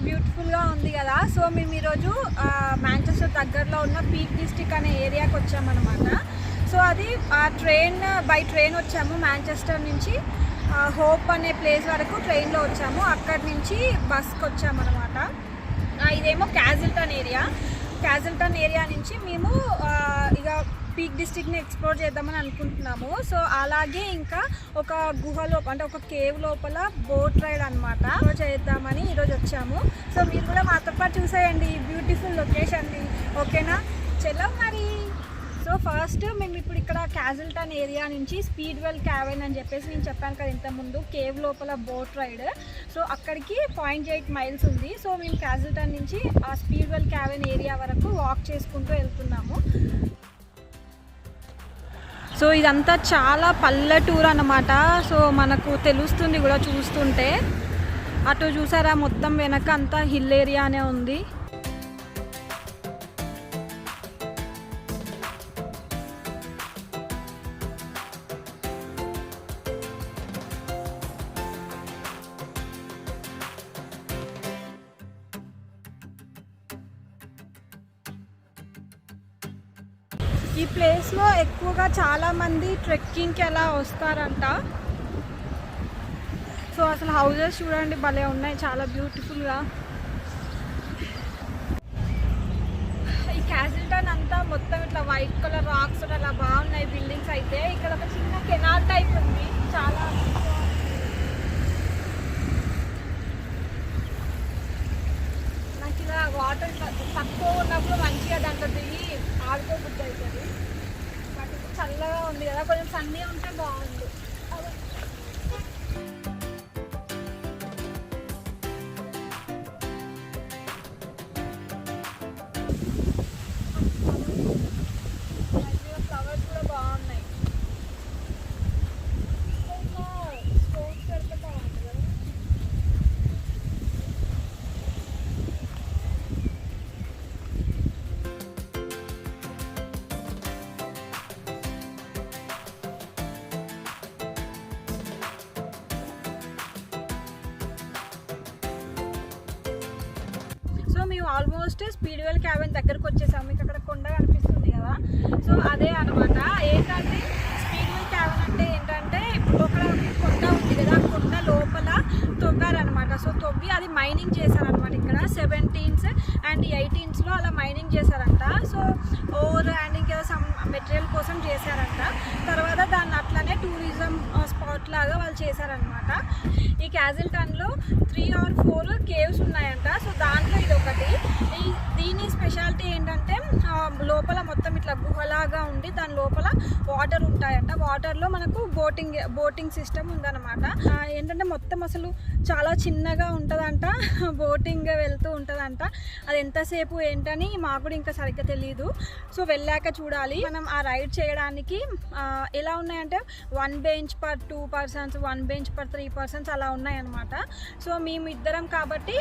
బ్యూటిఫుల్గా ఉంది కదా. సో మేము ఈరోజు మాంచెస్టర్ దగ్గరలో ఉన్న పీక్ డిస్ట్రిక్ట్ అనే ఏరియాకి వచ్చామన్నమాట. సో అది బై ట్రైన్ వచ్చాము. మాంచెస్టర్ నుంచి హోప్ అనే ప్లేస్ వరకు ట్రైన్లో వచ్చాము. అక్కడి నుంచి బస్కి వచ్చామన్నమాట. ఇదేమో క్యాజిల్టన్ ఏరియా నుంచి మేము ఇక పీక్ డిస్ట్రిక్ట్ని ఎక్స్ప్లోర్ చేద్దామని అనుకుంటున్నాము. సో అలాగే ఇంకా ఒక గుహలో అంటే ఒక కేవ్ లోపల బోట్ రైడ్ అనమాట చేద్దామని ఈరోజు వచ్చాము. సో మీరు కూడా మాతో పాటు చూసేయండి ఈ బ్యూటిఫుల్ లొకేషన్ని. ఓకేనా, చలో మరి. సో ఫస్ట్ మేము ఇప్పుడు ఇక్కడ క్యాజిల్టన్ ఏరియా నుంచి స్పీడ్వెల్ క్యావెన్ అని చెప్పేసి నేను చెప్పాను కదా ఇంతకుముందు, కేవ్ లోపల బోట్ రైడ్. సో అక్కడికి 0.8 మైల్స్ ఉంది. సో మేము క్యాజిల్టన్ నుంచి ఆ స్పీడ్వెల్ క్యావెన్ ఏరియా వరకు వాక్ చేసుకుంటూ వెళ్తున్నాము. సో ఇదంతా చాలా పల్లెటూరు అన్నమాట. సో మనకు తెలుస్తుంది కూడా చూస్తుంటే. అటు చూసారా, మొత్తం వెనక అంతా హిల్ ఏరియానే ఉంది. ఈ ప్లేస్లో ఎక్కువగా చాలామంది ట్రెక్కింగ్కి అలా వస్తారంట. సో అసలు హౌజెస్ చూడండి, భలే ఉన్నాయి, చాలా బ్యూటిఫుల్గా. ఈ క్యాజిల్టన్ అంతా మొత్తం ఇట్లా వైట్ కలర్ రాక్స్ అలా బాగున్నాయి బిల్డింగ్స్ అయితే. ఇక్కడ ఒక చిన్న కెనాల్ టైప్ ఉంది, చాలా నాకు ఇలా వాటర్ తక్కువ ఉన్నప్పుడు మంచిగా దాంట్లో దిగి ఆడుకోబుద్ధి అవుతుంది. బట్ చల్లగా ఉంది కదా, కొంచెం సన్నీ ఉంటే బాగుంది. ఫ్లవర్స్ కూడా బాగున్నాయి. స్టోన్స్ పెడితే బాగుంది కదా. సో మేము ఆల్మోస్ట్ స్పీడ్వెల్ క్యావెన్ దగ్గరకు వచ్చేసాము. మీకు అక్కడ కొండ కనిపిస్తుంది కదా, సో అదే అనమాట. ఏంటంటే స్పీడ్వెల్ క్యావెన్ అంటే ఏంటంటే ఇప్పుడు అక్కడ కొండ ఉంది కదా, ఆ కొండ లోపల తవ్వారనమాట. సో తవ్వి అది మైనింగ్ చేశారనమాట. ఇక్కడ 17s and 18s అలా మైనింగ్ చేశారంట. సో ఓర్ అండ్ ఇంకేదో సమ్ మెటీరియల్ కోసం చేశారంట. తర్వాత దాన్ని అట్లనే టూరిజం స్పాట్ లాగా వాళ్ళు చేశారనమాట. ఈ క్యాజిల్టన్లో 3 or 4 కేవ్స్ ఉన్నాయంట. సో దాంట్లో ఇది ఒకటి. దీని స్పెషాలిటీ ఏంటంటే లోపల మొత్తం ఇట్లా గుహలాగా ఉండి దాని లోపల వాటర్ ఉంటాయంట. వాటర్లో మనకు బోటింగ్ సిస్టమ్ ఉందన్నమాట. ఏంటంటే మొత్తం అసలు చాలా చిన్నగా ఉంటుందంట, బోటింగ్ వెళ్తూ ఉంటుందంట. అది ఎంతసేపు ఏంటని మాకు కూడా ఇంకా సరిగ్గా తెలియదు. సో వెళ్ళాక చూడాలి. మనం ఆ రైడ్ చేయడానికి ఎలా ఉన్నాయంటే 1 bench per 2 persons, 1 bench per 3 persons అలా ఉన్నాయన్నమాట. సో మేము ఇద్దరం కాబట్టి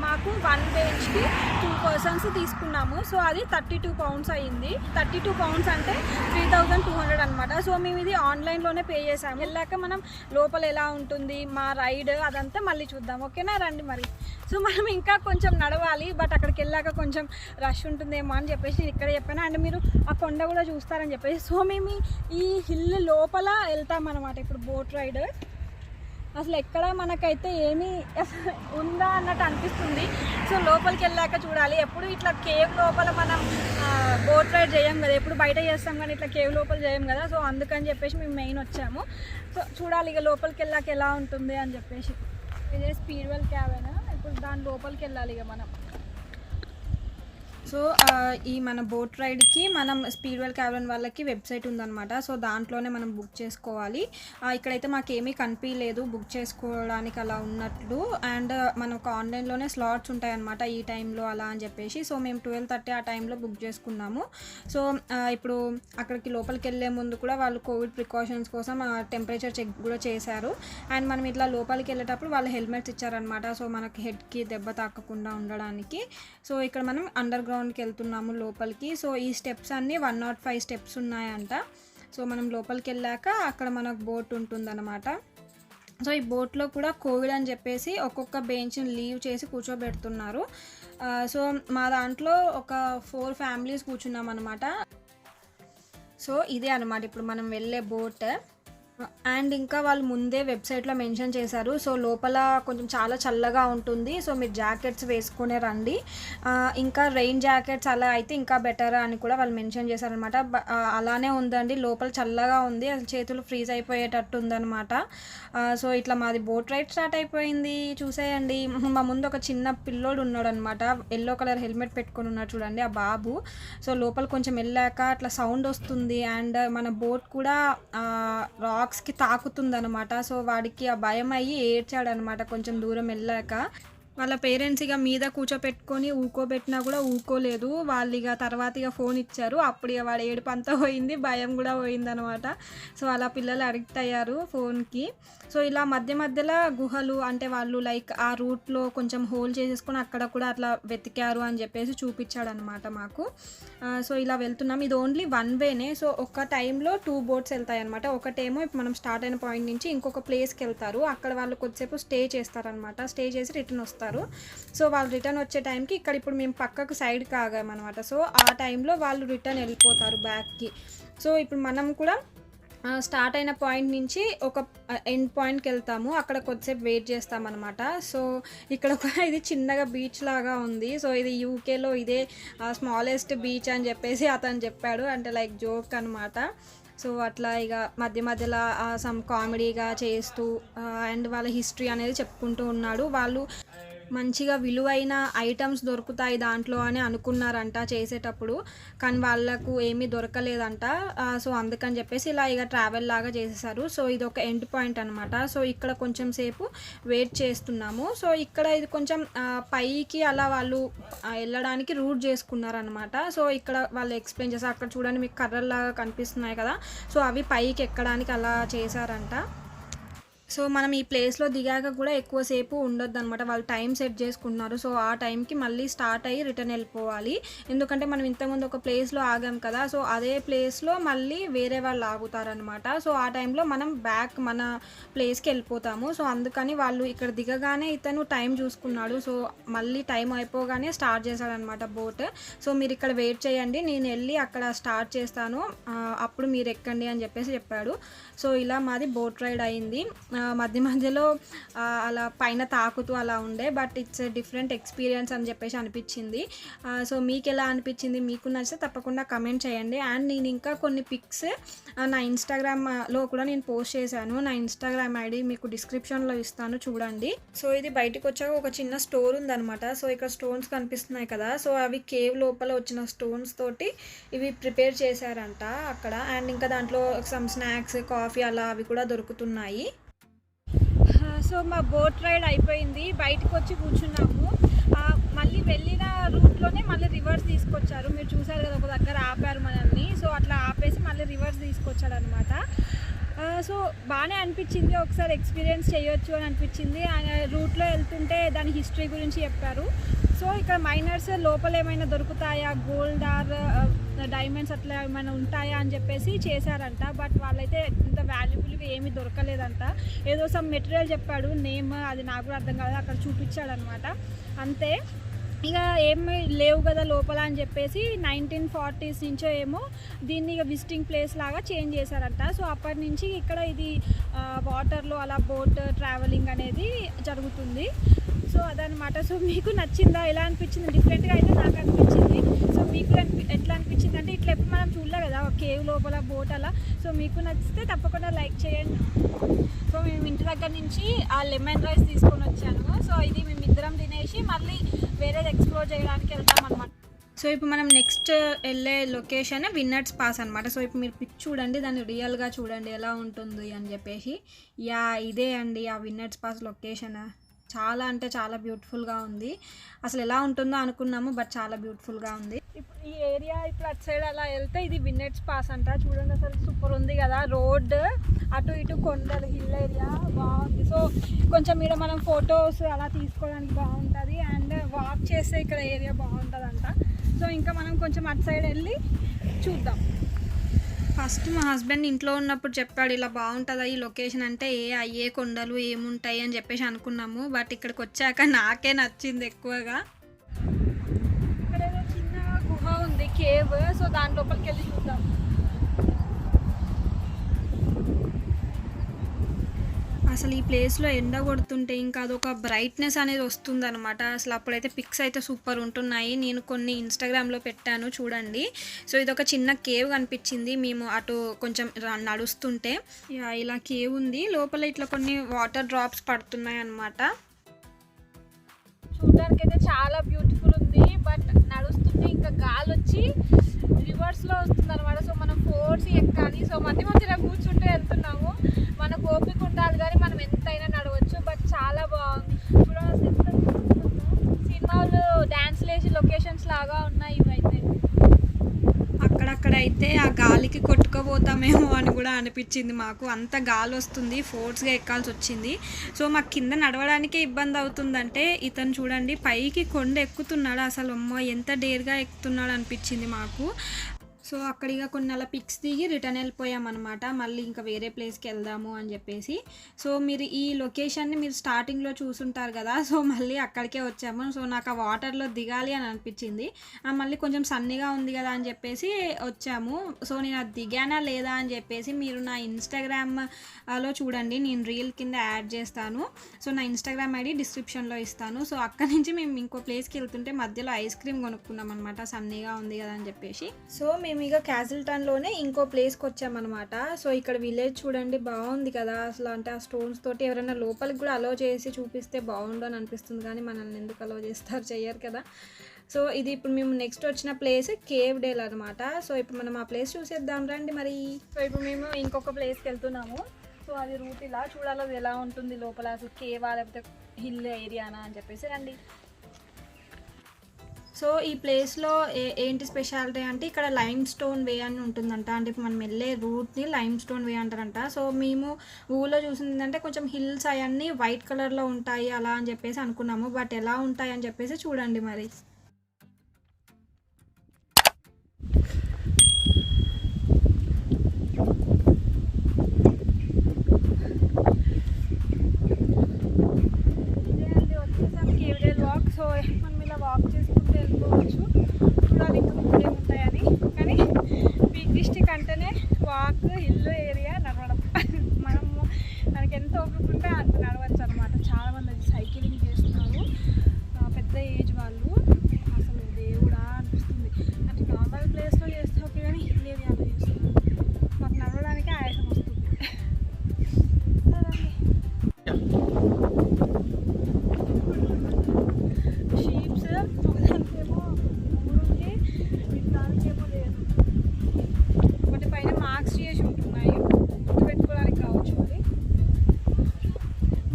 మాకు 1 benchకి 2 persons తీసుకున్నాము. సో అది 32 pounds అయ్యింది. 32 pounds అంటే 3200 అనమాట. సో మేము ఇది ఆన్లైన్లోనే పే చేసాము. వెళ్ళాక మనం లోపల ఎలా ఉంటుంది మా రైడ్ అదంతా మళ్ళీ చూద్దాం. ఓకేనా, రండి మరి. సో మనం ఇంకా కొంచెం నడవాలి, బట్ అక్కడికి వెళ్ళాక కొంచెం రష్ ఉంటుందేమో అని చెప్పేసి నేను ఇక్కడ చెప్పాను. అండ్ మీరు ఆ కొండ కూడా చూస్తారని చెప్పేసి సో మేము ఈ హిల్ లోపల వెళ్తామన్నమాట ఇప్పుడు బోట్ రైడ్. అసలు ఎక్కడ మనకైతే ఏమీ ఉందా అన్నట్టు అనిపిస్తుంది. సో లోపలికి వెళ్ళాక చూడాలి. ఎప్పుడు ఇట్లా కేవ్ లోపల మనం బోట్ రైడ్ చేయం కదా, ఎప్పుడు బయట చేస్తాం కానీ ఇట్లా కేవ్ లోపల చేయం కదా. సో అందుకని చెప్పేసి మేము మెయిన్ వచ్చాము. సో చూడాలి ఇక లోపలికి వెళ్ళాక ఎలా ఉంటుంది అని చెప్పేసి. ఇదే స్పీడ్వెల్ క్యావెన్. ఇప్పుడు దాని లోపలికి వెళ్ళాలి ఇక మనం. సో ఈ మన బోట్ రైడ్కి మనం స్పీడ్వెల్ క్యావెన్ వాళ్ళకి వెబ్సైట్ ఉందన్నమాట. సో దాంట్లోనే మనం బుక్ చేసుకోవాలి. ఇక్కడైతే మాకేమీ కనిపించలేదు బుక్ చేసుకోవడానికి అలా ఉన్నట్లు. అండ్ మనకు ఆన్లైన్లోనే స్లాట్స్ ఉంటాయన్నమాట ఈ టైంలో అలా అని చెప్పేసి. సో మేము 12:30 ఆ టైంలో బుక్ చేసుకున్నాము. సో ఇప్పుడు అక్కడికి లోపలికి వెళ్ళే ముందు కూడా వాళ్ళు కోవిడ్ ప్రికాషన్స్ కోసం టెంపరేచర్ చెక్ కూడా చేశారు. అండ్ మనం ఇట్లా లోపలికి వెళ్ళేటప్పుడు వాళ్ళు హెల్మెట్స్ ఇచ్చారనమాట. సో మనకి హెడ్కి దెబ్బ తాకకుండా ఉండడానికి. సో ఇక్కడ మనం అండర్ గ్రౌండ్కి వెళ్తున్నాము లోపలికి. సో ఈ స్టెప్స్ అన్నీ 105 స్టెప్స్ ఉన్నాయంట. సో మనం లోపలికి వెళ్ళాక అక్కడ మనకు బోట్ ఉంటుందన్నమాట. సో ఈ బోట్లో కూడా కోవిడ్ అని చెప్పేసి ఒక్కొక్క బెంచ్ని లీవ్ చేసి కూర్చోబెడుతున్నారు. సో మా దాంట్లో ఒక 4 ఫ్యామిలీస్ కూర్చున్నాం అనమాట. సో ఇదే అనమాట ఇప్పుడు మనం వెళ్ళే బోట్. అండ్ ఇంకా వాళ్ళు ముందే వెబ్సైట్లో మెన్షన్ చేశారు, సో లోపల కొంచెం చాలా చల్లగా ఉంటుంది, సో మీరు జాకెట్స్ వేసుకునే రండి, ఇంకా రెయిన్ జాకెట్స్ అలా అయితే ఇంకా బెటర్ అని కూడా వాళ్ళు మెన్షన్ చేశారనమాట. అలానే ఉందండి, లోపల చల్లగా ఉంది, అసలు చేతులు ఫ్రీజ్ అయిపోయేటట్టు ఉందనమాట. సో ఇట్లా మాది బోట్ రైడ్ స్టార్ట్ అయిపోయింది. చూసేయండి, మా ముందు ఒక చిన్న పిల్లోడు ఉన్నాడు అనమాట, ఎల్లో కలర్ హెల్మెట్ పెట్టుకొని ఉన్నాడు చూడండి ఆ బాబు. సో లోపల కొంచెం వెళ్ళాక అట్లా సౌండ్ వస్తుంది, అండ్ మన బోట్ కూడా రాక్స్కి తాకుతుందనమాట. సో వాడికి ఆ భయం అయ్యి ఏడ్చాడనమాట కొంచెం దూరం వెళ్ళాక. వాళ్ళ పేరెంట్స్ ఇక మీద కూర్చోపెట్టుకొని ఊకోబెట్టినా కూడా ఊకోలేదు. వాళ్ళు ఇక తర్వాత ఇక ఫోన్ ఇచ్చారు, అప్పుడు ఇక వాడు ఏడుపు అంతా పోయింది, భయం కూడా పోయిందనమాట. సో అలా పిల్లలు అడిక్ట్ అయ్యారు ఫోన్కి. సో ఇలా మధ్య మధ్యలో గుహలు అంటే వాళ్ళు లైక్ ఆ రూట్లో కొంచెం హోల్ చేసేసుకొని అక్కడ కూడా అట్లా వెతికారు అని చెప్పేసి చూపించాడనమాట మాకు. సో ఇలా వెళ్తున్నాం, ఇది ఓన్లీ 1 వేనే. సో ఒక టైంలో 2 బోట్స్ వెళ్తాయి అనమాట. ఒకటేమో ఇప్పుడు మనం స్టార్ట్ అయిన పాయింట్ నుంచి ఇంకొక ప్లేస్కి వెళ్తారు, అక్కడ వాళ్ళు కొద్దిసేపు స్టే చేస్తారనమాట, స్టే చేసి రిటర్న్ వస్తారు. సో వాళ్ళు రిటర్న్ వచ్చే టైంకి ఇక్కడ ఇప్పుడు మేము పక్కకు సైడ్కి ఆగామన్నమాట. సో ఆ టైంలో వాళ్ళు రిటర్న్ వెళ్ళిపోతారు బ్యాక్కి. సో ఇప్పుడు మనం కూడా స్టార్ట్ అయిన పాయింట్ నుంచి ఒక ఎండ్ పాయింట్కి వెళ్తాము, అక్కడ కొద్దిసేపు వెయిట్ చేస్తామన్నమాట. సో ఇక్కడ ఇది చిన్నగా బీచ్ లాగా ఉంది. సో ఇది యూకేలో ఇదే స్మాలెస్ట్ బీచ్ అని చెప్పేసి అతను చెప్పాడు, అంటే లైక్ జోక్ అనమాట. సో అట్లా ఇక మధ్య మధ్యలో సమ్ కామెడీగా చేస్తూ అండ్ వాళ్ళ హిస్టరీ అనేది చెప్పుకుంటూ ఉన్నాడు. వాళ్ళు మంచిగా విలువైన ఐటమ్స్ దొరుకుతాయి దాంట్లో అని అనుకున్నారంట చేసేటప్పుడు, కానీ వాళ్ళకు ఏమీ దొరకలేదంట. సో అందుకని చెప్పేసి ఇలా ఇక ట్రావెల్ లాగా చేసేసారు. సో ఇది ఒక ఎండ్ పాయింట్ అనమాట. సో ఇక్కడ కొంచెం సేపు వెయిట్ చేస్తున్నాము. సో ఇక్కడ ఇది కొంచెం పైకి అలా వాళ్ళు వెళ్ళడానికి రూట్ చేసుకున్నారనమాట. సో ఇక్కడ వాళ్ళు ఎక్స్ప్లెయిన్ చేశారు, అక్కడ చూడండి మీకు కర్రల్లాగా కనిపిస్తున్నాయి కదా, సో అవి పైకి ఎక్కడానికి అలా చేశారంట. సో మనం ఈ ప్లేస్లో దిగాక కూడా ఎక్కువసేపు ఉండొద్దు అనమాట, వాళ్ళు టైం సెట్ చేసుకుంటున్నారు. సో ఆ టైంకి మళ్ళీ స్టార్ట్ అయ్యి రిటర్న్ వెళ్ళిపోవాలి, ఎందుకంటే మనం ఇంతకుముందు ఒక ప్లేస్లో ఆగాం కదా, సో అదే ప్లేస్లో మళ్ళీ వేరే వాళ్ళు ఆగుతారనమాట. సో ఆ టైంలో మనం బ్యాక్ మన ప్లేస్కి వెళ్ళిపోతాము. సో అందుకని వాళ్ళు ఇక్కడ దిగగానే ఇతను టైం చూసుకున్నాడు, సో మళ్ళీ టైం అయిపోగానే స్టార్ట్ చేశాడనమాట బోట్. సో మీరు ఇక్కడ వెయిట్ చేయండి, నేను వెళ్ళి అక్కడ స్టార్ట్ చేస్తాను, అప్పుడు మీరు ఎక్కండి అని చెప్పేసి చెప్పాడు. సో ఇలా మాది బోట్ రైడ్ అయింది. మధ్య మధ్యలో అలా పైన తాకుతూ అలా ఉండే, బట్ ఇట్స్ డిఫరెంట్ ఎక్స్పీరియన్స్ అని చెప్పేసి అనిపించింది. సో మీకు ఎలా అనిపించింది, మీకు నచ్చితే తప్పకుండా కమెంట్ చేయండి. అండ్ నేను ఇంకా కొన్ని పిక్స్ నా ఇన్స్టాగ్రామ్లో కూడా నేను పోస్ట్ చేశాను, నా ఇన్స్టాగ్రామ్ ఐడి మీకు డిస్క్రిప్షన్లో ఇస్తాను, చూడండి. సో ఇది బయటకు వచ్చాక ఒక చిన్న స్టోర్ ఉందన్నమాట. సో ఇక్కడ స్టోన్స్ కనిపిస్తున్నాయి కదా, సో అవి కేవ్ లోపల వచ్చిన స్టోన్స్ తోటి ఇవి ప్రిపేర్ చేశారంట అక్కడ. అండ్ ఇంకా దాంట్లో సమ్ స్నాక్స్, కాఫీ అలా అవి కూడా దొరుకుతున్నాయి. సో మా బోట్ రైడ్ అయిపోయింది, బయటకు వచ్చి కూర్చున్నాము. మళ్ళీ వెళ్ళిన రూట్లోనే మళ్ళీ రివర్స్ తీసుకొచ్చారు, మీరు చూసారు కదా, ఒక దగ్గర ఆపారు మనల్ని. సో అట్లా ఆపేసి మళ్ళీ రివర్స్ తీసుకొచ్చాడు అనమాట. సో బాగానే అనిపించింది, ఒకసారి ఎక్స్పీరియన్స్ చేయొచ్చు అని అనిపించింది. రూట్లో వెళ్తుంటే దాని హిస్టరీ గురించి చెప్పారు. సో ఇక్కడ మైనర్స్ లోపల ఏమైనా దొరుకుతాయా, గోల్డ్ ఆర్ డైమండ్స్ అట్లా ఏమైనా ఉంటాయా అని చెప్పేసి చేశారంట, బట్ వాళ్ళైతే ఇంత వాల్యుబుల్గా ఏమీ దొరకలేదంట. ఏదో సమ్ మెటీరియల్ చెప్పాడు, నేమ్ అది నాకు కూడా అర్థం కాదు, అక్కడ చూపించాడనమాట అంతే. ఇక ఏమి లేవు కదా లోపల అని చెప్పేసి 1940s నుంచో ఏమో దీన్ని ఇక విజిటింగ్ ప్లేస్ లాగా చేంజ్ చేశారంట. సో అప్పటి నుంచి ఇక్కడ ఇది వాటర్లో అలా బోట్ ట్రావెలింగ్ అనేది జరుగుతుంది. సో అదనమాట. సో మీకు నచ్చిందా, ఎలా అనిపించింది? డిఫరెంట్గా అయితే నాకు అనిపించింది. సో మీకు ఎట్లా అనిపించింది అంటే ఇట్లా ఎప్పుడు మనం చూడలే కదా కేవ్ లోపల బోట్ అలా. సో మీకు నచ్చితే తప్పకుండా లైక్ చేయండి. సో మేము ఇంటి దగ్గర నుంచి ఆ లెమన్ రైస్ తీసుకొని వచ్చాను. సో ఇది మేము ఇద్దరం తినేసి మళ్ళీ వేరేది ఎక్స్ప్లోర్ చేయడానికి వెళ్తాం అనమాట. సో ఇప్పుడు మనం నెక్స్ట్ వెళ్ళే లొకేషన్ విన్నట్స్ పాస్ అనమాట. సో ఇప్పుడు మీరు పిక్ చూడండి, దాన్ని రియల్గా చూడండి ఎలా ఉంటుంది అని చెప్పేసి. యా ఇదే అండి ఆ విన్నట్స్ పాస్ లొకేషన్. చాలా అంటే చాలా బ్యూటిఫుల్గా ఉంది. అసలు ఎలా ఉంటుందో అనుకున్నాము, బట్ చాలా బ్యూటిఫుల్గా ఉంది. ఇప్పుడు ఈ ఏరియా ఇప్పుడు అటు సైడ్ అలా వెళ్తే ఇది విన్నట్స్ పాస్ అంట. చూడండి అసలు సూపర్ ఉంది కదా, రోడ్ అటు ఇటు కొండలు, హిల్ ఏరియా బాగుంది. సో కొంచెం ఇక్కడ మనం ఫొటోస్ అలా తీసుకోవడానికి బాగుంటుంది, అండ్ వాక్ చేస్తే ఇక్కడ ఏరియా బాగుంటుంది అంట. సో ఇంకా మనం కొంచెం అటు సైడ్ వెళ్ళి చూద్దాం. ఫస్ట్ మా హస్బెండ్ ఇంట్లో ఉన్నప్పుడు చెప్పాడు ఇలా బాగుంటుందా ఈ లొకేషన్ అంటే అయ్యే కొండలు ఏముంటాయి అని చెప్పేసి అనుకున్నాము. బట్ ఇక్కడికి వచ్చాక నాకే నచ్చింది ఎక్కువగా. ఇక్కడ ఏదో చిన్న గుహ ఉంది, కేవ్. సో దాని లోపలికి వెళ్ళి చూద్దాం. అసలు ఈ ప్లేస్లో ఎండ కొడుతుంటే ఇంకా అదొక బ్రైట్నెస్ అనేది వస్తుంది అనమాట. అసలు అప్పుడైతే పిక్స్ అయితే సూపర్ ఉంటున్నాయి. నేను కొన్ని ఇన్స్టాగ్రామ్లో పెట్టాను చూడండి. సో ఇదొక చిన్న కేవ్ కనిపించింది మేము అటు కొంచెం నడుస్తుంటే. ఇలా కేవ్ ఉంది, లోపల ఇట్లా కొన్ని వాటర్ డ్రాప్స్ పడుతున్నాయి అనమాట. చూడడానికి అయితే చాలా బ్యూటిఫుల్ ఉంది. బట్ నడుస్తుంటే ఇంకా గాలి వచ్చి రివర్స్లో వస్తుంది అనమాట. సో మనం ఫోర్స్ ఎక్కాలి. సో మధ్యలో కూర్చుంటే వెళ్తున్నాము. మనకు ఓపిక ఉండాలి కానీ మనం ఎంతైనా నడవచ్చు. బట్ చాలా బాగుంది చూడాల్సి. సినిమాలు డ్యాన్స్ లేచి లొకేషన్స్ లాగా ఉన్నాయి ఇవైతే. అక్కడక్కడైతే ఆ గాలికి కొట్టుకుపోతామేమో అని కూడా అనిపించింది మాకు. అంత గాలి వస్తుంది, ఫోర్స్గా ఎక్కాల్సి వచ్చింది. సో మాకు కింద నడవడానికే ఇబ్బంది అవుతుందంటే ఇతను చూడండి పైకి కొండ ఎక్కుతున్నాడు. అసలు అమ్మో ఎంత డేర్గా ఎక్కుతున్నాడు అనిపించింది మాకు. సో అక్కడ ఇక కొన్ని అలా పిక్స్ దిగి రిటర్న్ వెళ్ళిపోయామన్నమాట. మళ్ళీ ఇంకా వేరే ప్లేస్కి వెళ్దాము అని చెప్పేసి. సో మీరు ఈ లొకేషన్ని మీరు స్టార్టింగ్లో చూసుంటారు కదా. సో మళ్ళీ అక్కడికే వచ్చాము. సో నాకు ఆ వాటర్లో దిగాలి అని అనిపించింది. మళ్ళీ కొంచెం సన్నీగా ఉంది కదా అని చెప్పేసి వచ్చాము. సో నేను అది దిగానా లేదా అని చెప్పేసి మీరు నా ఇన్స్టాగ్రామ్లో చూడండి. నేను రీల్ కింద యాడ్ చేస్తాను. సో నా ఇన్స్టాగ్రామ్ ఐడి డిస్క్రిప్షన్లో ఇస్తాను. సో అక్కడి నుంచి మేము ఇంకో ప్లేస్కి వెళ్తుంటే మధ్యలో ఐస్ క్రీమ్ కొనుక్కున్నాం అనమాట, సన్నీగా ఉంది కదా అని చెప్పేసి. సో మేము ఇక క్యాసిల్టన్లోనే ఇంకో ప్లేస్కి వచ్చామన్నమాట. సో ఇక్కడ విలేజ్ చూడండి బాగుంది కదా అసలు. అంటే ఆ స్టోన్స్ తోటి ఎవరైనా లోపలికి కూడా అలో చేసి చూపిస్తే బాగుండు అని అనిపిస్తుంది. కానీ మనల్ని ఎందుకు అలో చేస్తారు, చెయ్యరు కదా. సో ఇది ఇప్పుడు మేము నెక్స్ట్ వచ్చిన ప్లేస్ CaveDale అనమాట. సో ఇప్పుడు మనం ఆ ప్లేస్ చూసేద్దాం రండి మరి. సో ఇప్పుడు మేము ఇంకొక ప్లేస్కి వెళ్తున్నాము. సో అది రూట్ ఇలా చూడాలి, అది ఎలా ఉంటుంది లోపల, అసలు కేవా లేకపోతే హిల్ ఏరియానా అని చెప్పేసి రండి. సో ఈ ప్లేస్లో ఏంటి స్పెషాలిటీ అంటే ఇక్కడ లైమ్ స్టోన్ వే అని ఉంటుందంట. అంటే మనం వెళ్ళే రూట్ని లైమ్ స్టోన్ వే అంటారంట. సో మేము ఊళ్ళో చూసిందంటే కొంచెం హిల్స్ అవన్నీ వైట్ కలర్లో ఉంటాయి అలా అని చెప్పేసి అనుకున్నాము. బట్ ఎలా ఉంటాయి అని చెప్పేసి చూడండి మరి. CaveDale walk. సో మనం ఇలా వాక్ చేసుకుంటూ వెళ్ళిపోవచ్చు. చూడాలి ఇంకా ముందు ఏముంటాయని. కానీ పీక్ డిస్ట్రిక్ట్ అంటేనే వాక్, హిల్ ఏరియా, నడవడం. మనకి ఎంత ఓపిక ఉంటే అంత నడవచ్చు అనమాట. చాలామంది అది సైక్లింగ్ చేస్తున్నారు, పెద్ద ఏజ్ వాళ్ళు. అసలు దేవుడా అనిపిస్తుంది. అంటే నార్మల్ ప్లేస్లో చేస్తే ఓకే కానీ హిల్ ఏరియాలో చేస్తున్నారు. మాకు నడవడానికి ఆయాసం వస్తుంది. షీప్స్ ఒకదానికేమో ఊరుంది, దానికేమో లేదు. ఒకటి పైన మార్క్స్ చేసి ఉంటున్నాయి, గుర్తుపెట్టుకోవడానికి కావచ్చు. అది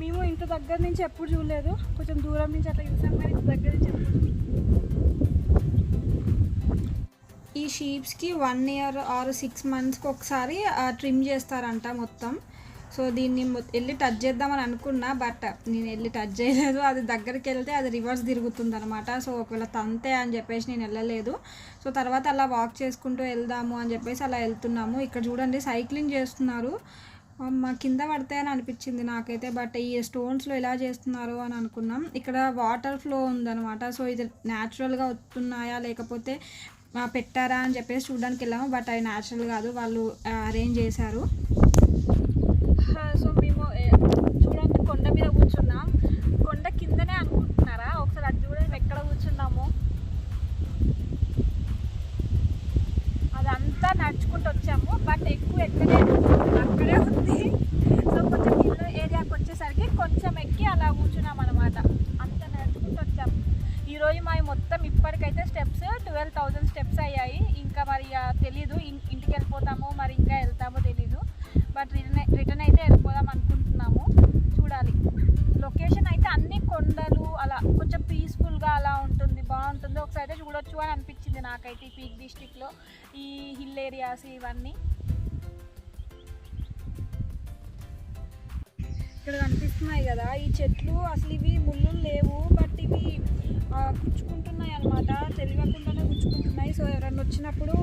మేము ఇంత దగ్గర నుంచి ఎప్పుడు చూడలేదు. కొంచెం దూరం నుంచి అట్లా చూసాం కానీ ఇంత దగ్గర నుంచి ఎప్పుడు. ఈ షీప్స్కి 1 year or 6 monthsకి ఒకసారి ట్రిమ్ చేస్తారంట మొత్తం. సో దీన్ని వెళ్ళి టచ్ చేద్దామని అనుకున్నా, బట్ నేను వెళ్ళి టచ్ చేయలేదు. అది దగ్గరికి వెళ్తే అది రివర్స్ తిరుగుతుంది అనమాట. సో ఒకవేళ తంతే అని చెప్పేసి నేను వెళ్ళలేదు. సో తర్వాత అలా వాక్ చేసుకుంటూ వెళ్దాము అని చెప్పేసి అలా వెళ్తున్నాము. ఇక్కడ చూడండి సైక్లింగ్ చేస్తున్నారు. మా కింద పడితే అని అనిపించింది నాకైతే. బట్ ఈ స్టోన్స్లో ఎలా చేస్తున్నారు అని అనుకున్నాం. ఇక్కడ వాటర్ ఫ్లో ఉందన్నమాట. సో ఇది న్యాచురల్గా వస్తున్నాయా లేకపోతే పెట్టారా అని చెప్పేసి చూడడానికి వెళ్ళాము. బట్ అవి న్యాచురల్ కాదు, వాళ్ళు అరేంజ్ చేశారు. సో మేము చూడండి కొండ మీద కూర్చున్నాం. కొండ కిందనే అనుకుంటున్నారా? ఒకసారి అది చూడండి ఎక్కడ కూర్చున్నాము. అదంతా నడుచుకుంటూ వచ్చాము. బట్ ఎక్కువ ఎక్కలేదు, అక్కడే ఉంది. సో కొంచెం హిల్ ఏరియాకి వచ్చేసరికి కొంచెం ఎక్కి అలా కూర్చున్నాం అనమాట. అంతా నడుచుకుంటూ వచ్చాము. ఈరోజు మావి మొత్తం ఇప్పటికైతే స్టెప్స్ 12,000 స్టెప్స్ అయ్యాయి. ఇంకా మరి తెలీదు ఇంటికి వెళ్ళిపోతామో మరి ఇంకా వెళ్తామో తెలీదు. బట్ రిటర్న్ అయితే వెళ్ళిపోదాం అనుకుంటున్నాము. చూడాలి. లొకేషన్ అయితే అన్ని కొండలు అలా కొంచెం పీస్ఫుల్గా అలా ఉంటుంది, బాగుంటుంది. ఒకసారి అయితే చూడొచ్చు అని అనిపించింది నాకైతే ఈ పీక్ డిస్ట్రిక్ట్లో ఈ హిల్ ఏరియాస్ ఇవన్నీ. ఇక్కడ కనిపిస్తున్నాయి కదా ఈ చెట్లు, అసలు ఇవి ముళ్ళు లేవు బట్ ఇవి గుచ్చుకుంటున్నాయి అనమాట. తెలియకుండానే గుచ్చుకుంటున్నాయి. సో ఎవరైనా వచ్చినప్పుడు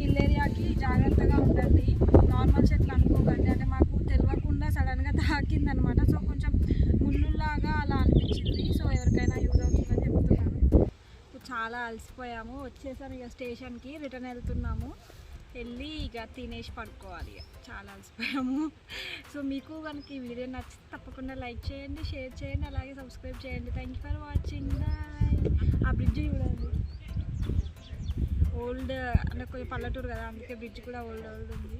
హిల్ ఏరియాకి జాగ్రత్తగా ఉండండి. నార్మల్ చెట్లు అనుకోకండి. అంటే మాకు తెలియకుండా సడన్గా తాకిందనమాట. సో కొంచెం ముళ్ళులాగా అలా అనిపించింది. సో ఎవరికైనా యూజ్ అవుతుందని చెప్తున్నాను. చాలా అలసిపోయాము, వచ్చేసాము ఇక స్టేషన్కి. రిటర్న్ వెళ్తున్నాము, వెళ్ళి ఇక తినేసి పడుకోవాలి. ఇక చాలా అలసిపోయాము. సో మీకు కనుక ఈ వీడియో నచ్చితే తప్పకుండా లైక్ చేయండి, షేర్ చేయండి, అలాగే సబ్స్క్రైబ్ చేయండి. Thank you for watching. Bye. ఆ బ్రిడ్జ్ చూడండి, ఓల్డ్ అంటే కొంచెం పల్లెటూరు కదా, అందుకే బ్రిడ్జ్ కూడా ఓల్డ్ ఉంది.